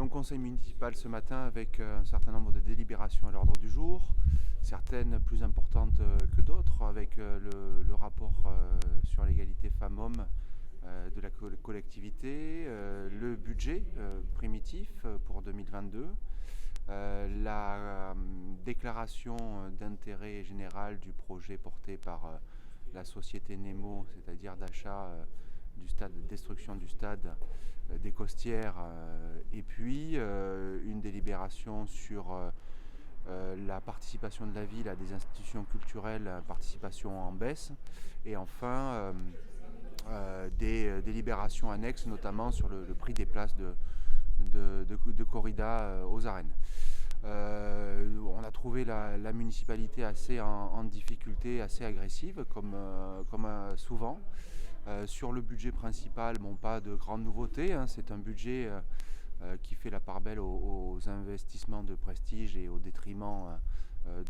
conseil municipal ce matin avec un certain nombre de délibérations à l'ordre du jour, certaines plus importantes que d'autres, avec le rapport sur l'égalité femmes-hommes de la collectivité, le budget primitif pour 2022, la déclaration d'intérêt général du projet porté par la société Nemo, c'est-à-dire d'achat du stade, de destruction du stade des Costières, et puis une délibération sur la participation de la ville à des institutions culturelles, participation en baisse, et enfin des délibérations annexes, notamment sur le prix des places de corrida aux arènes. On a trouvé la municipalité assez en difficulté, assez agressive, comme souvent. Sur le budget principal, pas de grandes nouveautés, hein. C'est un budget qui fait la part belle aux investissements de prestige et au détriment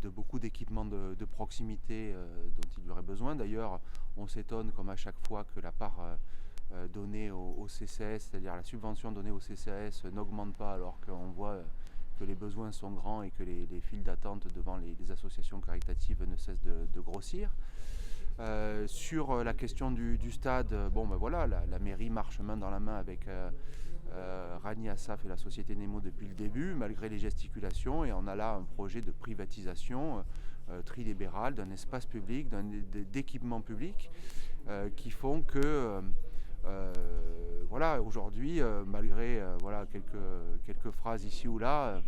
de beaucoup d'équipements de proximité dont il y aurait besoin. D'ailleurs, on s'étonne, comme à chaque fois, que la part donnée au CCAS, c'est-à-dire la subvention donnée au CCAS, n'augmente pas, alors qu'on voit que les besoins sont grands et que les files d'attente devant les associations caritatives ne cessent de grossir. Sur la question du stade, voilà, la mairie marche main dans la main avec Rani Assaf et la société Nemo depuis le début, malgré les gesticulations, et on a là un projet de privatisation trilibéral d'un espace public, d'équipements publics qui font que aujourd'hui, malgré quelques phrases ici ou là,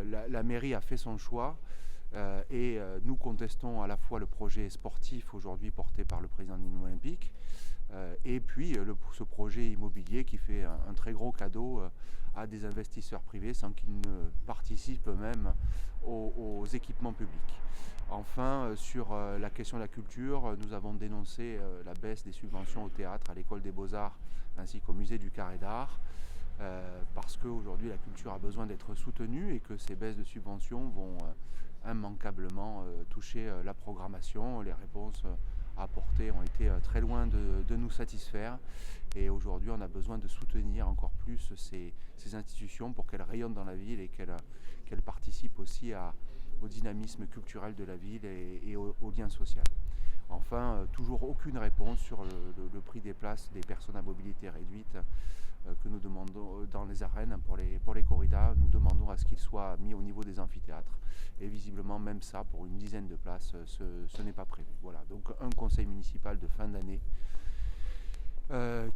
la mairie a fait son choix. Et nous contestons à la fois le projet sportif aujourd'hui porté par le président de l'Union olympique et puis ce projet immobilier qui fait un très gros cadeau à des investisseurs privés sans qu'ils ne participent eux-mêmes aux équipements publics. Enfin, sur la question de la culture, nous avons dénoncé la baisse des subventions au théâtre, à l'école des beaux-arts ainsi qu'au musée du carré d'art. Parce qu'aujourd'hui la culture a besoin d'être soutenue et que ces baisses de subventions vont immanquablement toucher la programmation. Les réponses apportées ont été très loin de nous satisfaire, et aujourd'hui on a besoin de soutenir encore plus ces institutions pour qu'elles rayonnent dans la ville et qu'elles participent aussi au dynamisme culturel de la ville et au lien social. Enfin, toujours aucune réponse sur le prix des places des personnes à mobilité réduite que nous demandons dans les arènes pour les corridas. Nous demandons à ce qu'il soit mis au niveau des amphithéâtres. Et visiblement, même ça, pour une dizaine de places, ce n'est pas prévu. Voilà, donc un conseil municipal de fin d'année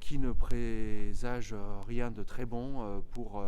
qui ne présage rien de très bon pour